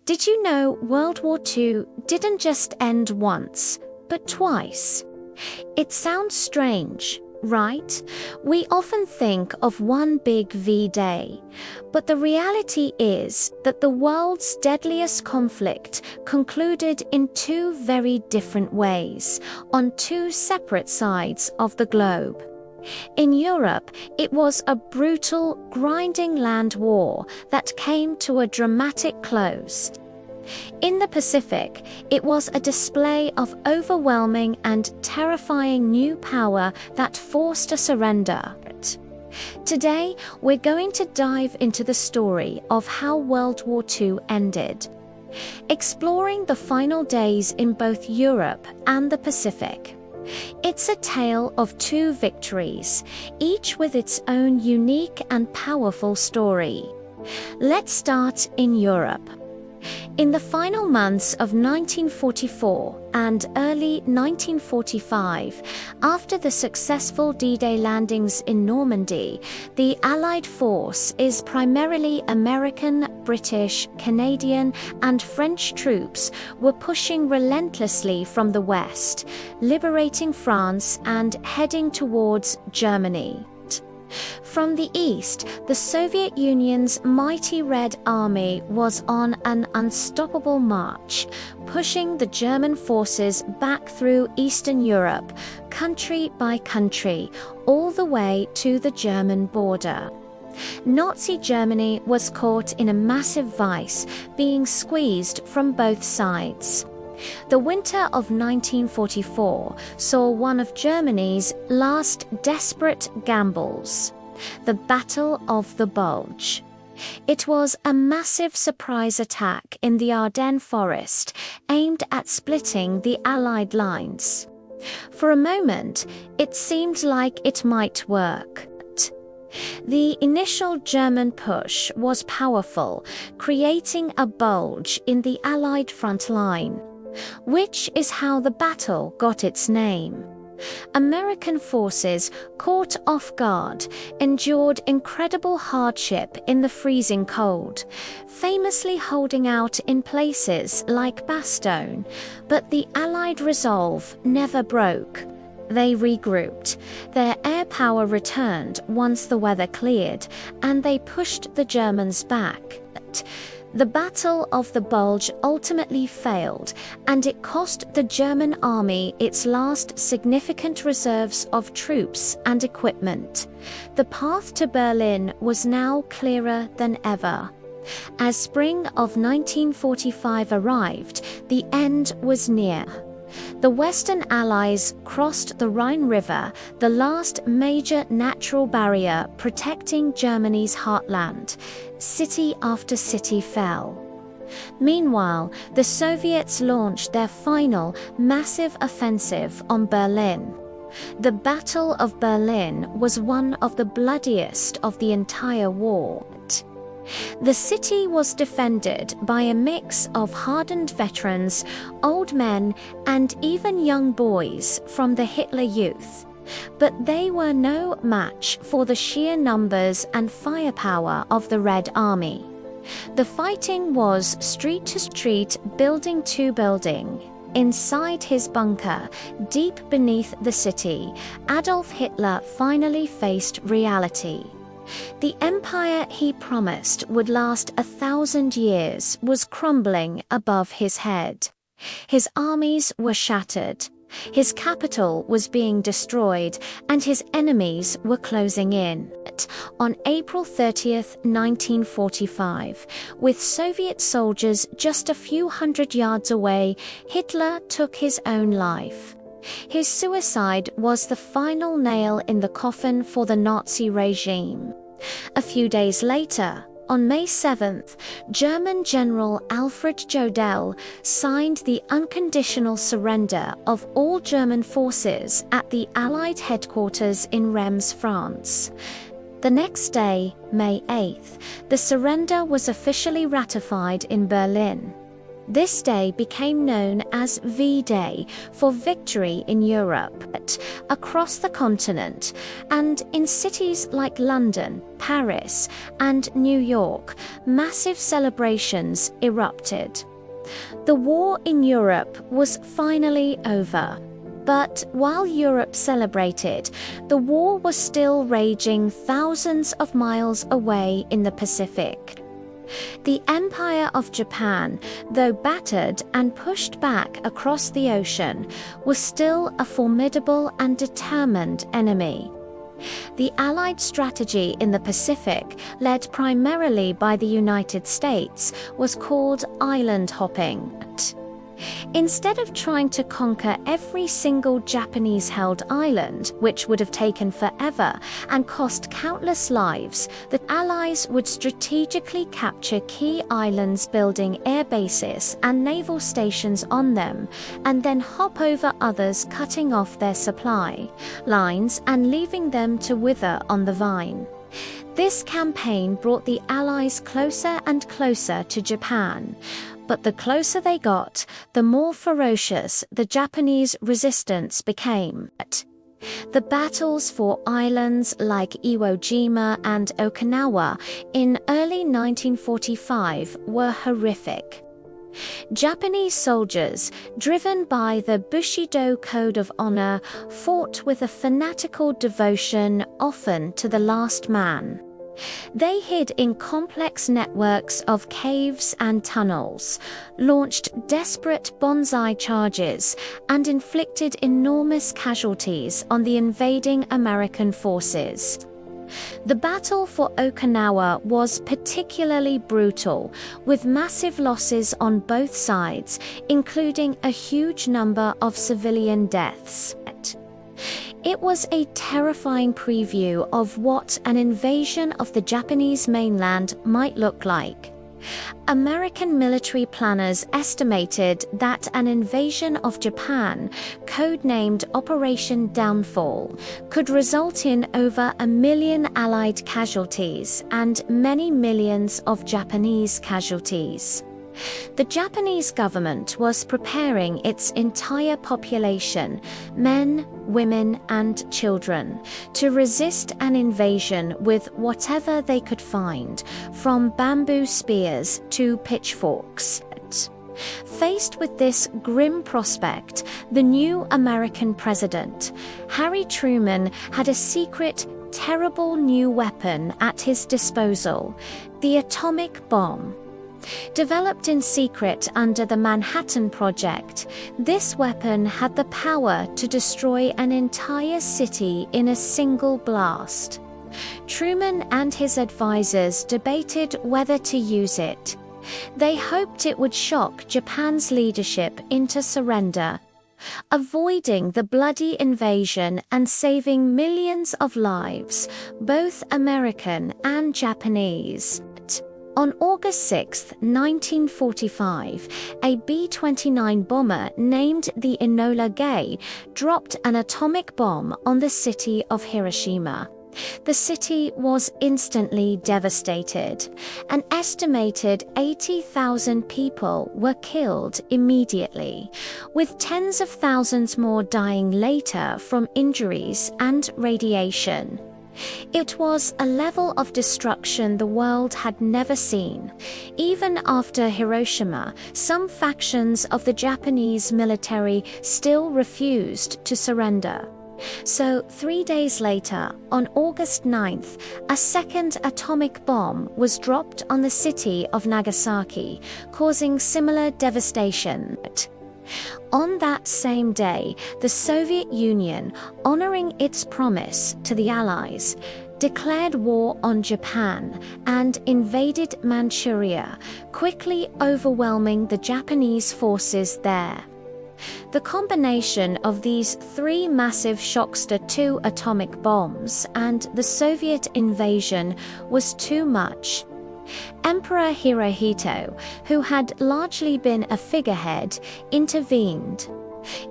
Did you know World War II didn't just end once, but twice? It sounds strange, right? We often think of one big V-Day, but the reality is that the world's deadliest conflict concluded in two very different ways, on two separate sides of the globe. In Europe, it was a brutal, grinding land war that came to a dramatic close. In the Pacific, it was a display of overwhelming and terrifying new power that forced a surrender. Today, we're going to dive into the story of how World War II ended, exploring the final days in both Europe and the Pacific. It's a tale of two victories, each with its own unique and powerful story. Let's start in Europe. In the final months of 1944 and early 1945, after the successful D-Day landings in Normandy, the Allied force is primarily American, British, Canadian, and French troops were pushing relentlessly from the west, liberating France and heading towards Germany. From the east, the Soviet Union's mighty Red Army was on an unstoppable march, pushing the German forces back through Eastern Europe, country by country, all the way to the German border. Nazi Germany was caught in a massive vice, being squeezed from both sides. The winter of 1944 saw one of Germany's last desperate gambles, the Battle of the Bulge. It was a massive surprise attack in the Ardennes forest aimed at splitting the Allied lines. For a moment, it seemed like it might work. The initial German push was powerful, creating a bulge in the Allied front line, which is how the battle got its name. American forces, caught off guard, endured incredible hardship in the freezing cold, famously holding out in places like Bastogne, but the Allied resolve never broke. They regrouped, their air power returned once the weather cleared, and they pushed the Germans back. The Battle of the Bulge ultimately failed, and it cost the German army its last significant reserves of troops and equipment. The path to Berlin was now clearer than ever. As spring of 1945 arrived, the end was near. The Western Allies crossed the Rhine River, the last major natural barrier protecting Germany's heartland. City after city fell. Meanwhile, the Soviets launched their final, massive offensive on Berlin. The Battle of Berlin was one of the bloodiest of the entire war. The city was defended by a mix of hardened veterans, old men, and even young boys from the Hitler Youth. But they were no match for the sheer numbers and firepower of the Red Army. The fighting was street to street, building to building. Inside his bunker, deep beneath the city, Adolf Hitler finally faced reality. The empire he promised would last 1,000 years was crumbling above his head. His armies were shattered. His capital was being destroyed, and his enemies were closing in. On April 30th, 1945, with Soviet soldiers just a few hundred yards away, Hitler took his own life. His suicide was the final nail in the coffin for the Nazi regime. A few days later, on May 7th, German General Alfred Jodl signed the unconditional surrender of all German forces at the Allied headquarters in Reims, France. The next day, May 8th, the surrender was officially ratified in Berlin. This day became known as V-Day for victory in Europe, across the continent, and in cities like London, Paris, and New York, massive celebrations erupted. The war in Europe was finally over. But while Europe celebrated, the war was still raging thousands of miles away in the Pacific. The Empire of Japan, though battered and pushed back across the ocean, was still a formidable and determined enemy. The Allied strategy in the Pacific, led primarily by the United States, was called island hopping. Instead of trying to conquer every single Japanese-held island, which would have taken forever and cost countless lives, the Allies would strategically capture key islands, building air bases and naval stations on them, and then hop over others, cutting off their supply lines and leaving them to wither on the vine. This campaign brought the Allies closer and closer to Japan. But the closer they got, the more ferocious the Japanese resistance became. The battles for islands like Iwo Jima and Okinawa in early 1945 were horrific. Japanese soldiers, driven by the Bushido Code of Honor, fought with a fanatical devotion, often to the last man. They hid in complex networks of caves and tunnels, launched desperate banzai charges, and inflicted enormous casualties on the invading American forces. The battle for Okinawa was particularly brutal, with massive losses on both sides, including a huge number of civilian deaths. It was a terrifying preview of what an invasion of the Japanese mainland might look like. American military planners estimated that an invasion of Japan, codenamed Operation Downfall, could result in over 1 million Allied casualties and many millions of Japanese casualties. The Japanese government was preparing its entire population, men, women, and children, to resist an invasion with whatever they could find, from bamboo spears to pitchforks. Faced with this grim prospect, the new American president, Harry Truman, had a secret, terrible new weapon at his disposal: the atomic bomb. Developed in secret under the Manhattan Project, this weapon had the power to destroy an entire city in a single blast. Truman and his advisors debated whether to use it. They hoped it would shock Japan's leadership into surrender, avoiding the bloody invasion and saving millions of lives, both American and Japanese. On August 6, 1945, a B-29 bomber named the Enola Gay dropped an atomic bomb on the city of Hiroshima. The city was instantly devastated. An estimated 80,000 people were killed immediately, with tens of thousands more dying later from injuries and radiation. It was a level of destruction the world had never seen. Even after Hiroshima, some factions of the Japanese military still refused to surrender. So 3 days later, on August 9th, a second atomic bomb was dropped on the city of Nagasaki, causing similar devastation. On that same day, the Soviet Union, honoring its promise to the Allies, declared war on Japan and invaded Manchuria, quickly overwhelming the Japanese forces there. The combination of these three massive Shockster II atomic bombs and the Soviet invasion was too much. Emperor Hirohito, who had largely been a figurehead, intervened.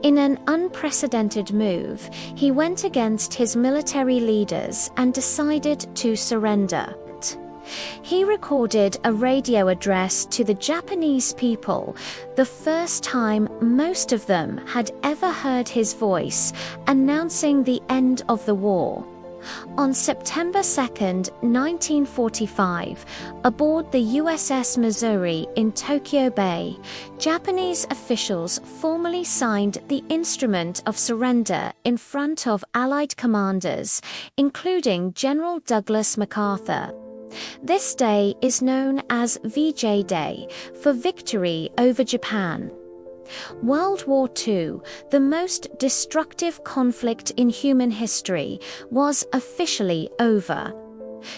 In an unprecedented move, he went against his military leaders and decided to surrender. He recorded a radio address to the Japanese people, the first time most of them had ever heard his voice, announcing the end of the war. On September 2, 1945, aboard the USS Missouri in Tokyo Bay, Japanese officials formally signed the Instrument of Surrender in front of Allied commanders, including General Douglas MacArthur. This day is known as VJ Day, for victory over Japan. World War II, the most destructive conflict in human history, was officially over.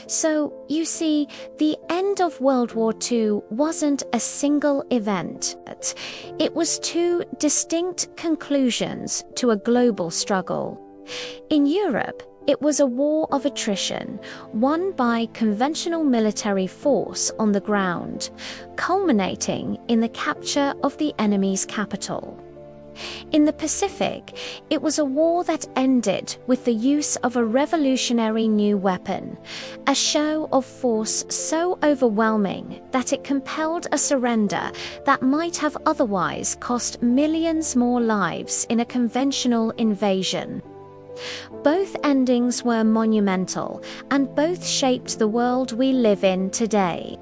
So, you see, the end of World War II wasn't a single event. It was two distinct conclusions to a global struggle. In Europe, it was a war of attrition, won by conventional military force on the ground, culminating in the capture of the enemy's capital. In the Pacific, it was a war that ended with the use of a revolutionary new weapon, a show of force so overwhelming that it compelled a surrender that might have otherwise cost millions more lives in a conventional invasion. Both endings were monumental, and both shaped the world we live in today.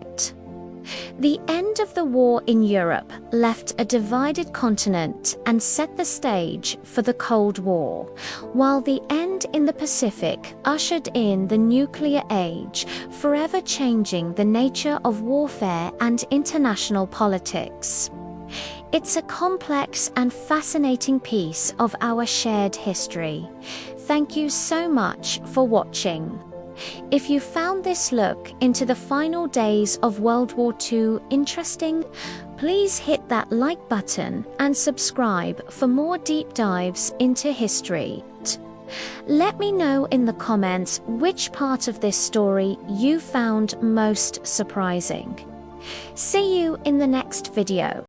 The end of the war in Europe left a divided continent and set the stage for the Cold War, while the end in the Pacific ushered in the nuclear age, forever changing the nature of warfare and international politics. It's a complex and fascinating piece of our shared history. Thank you so much for watching. If you found this look into the final days of World War II interesting, please hit that like button and subscribe for more deep dives into history. Let me know in the comments which part of this story you found most surprising. See you in the next video.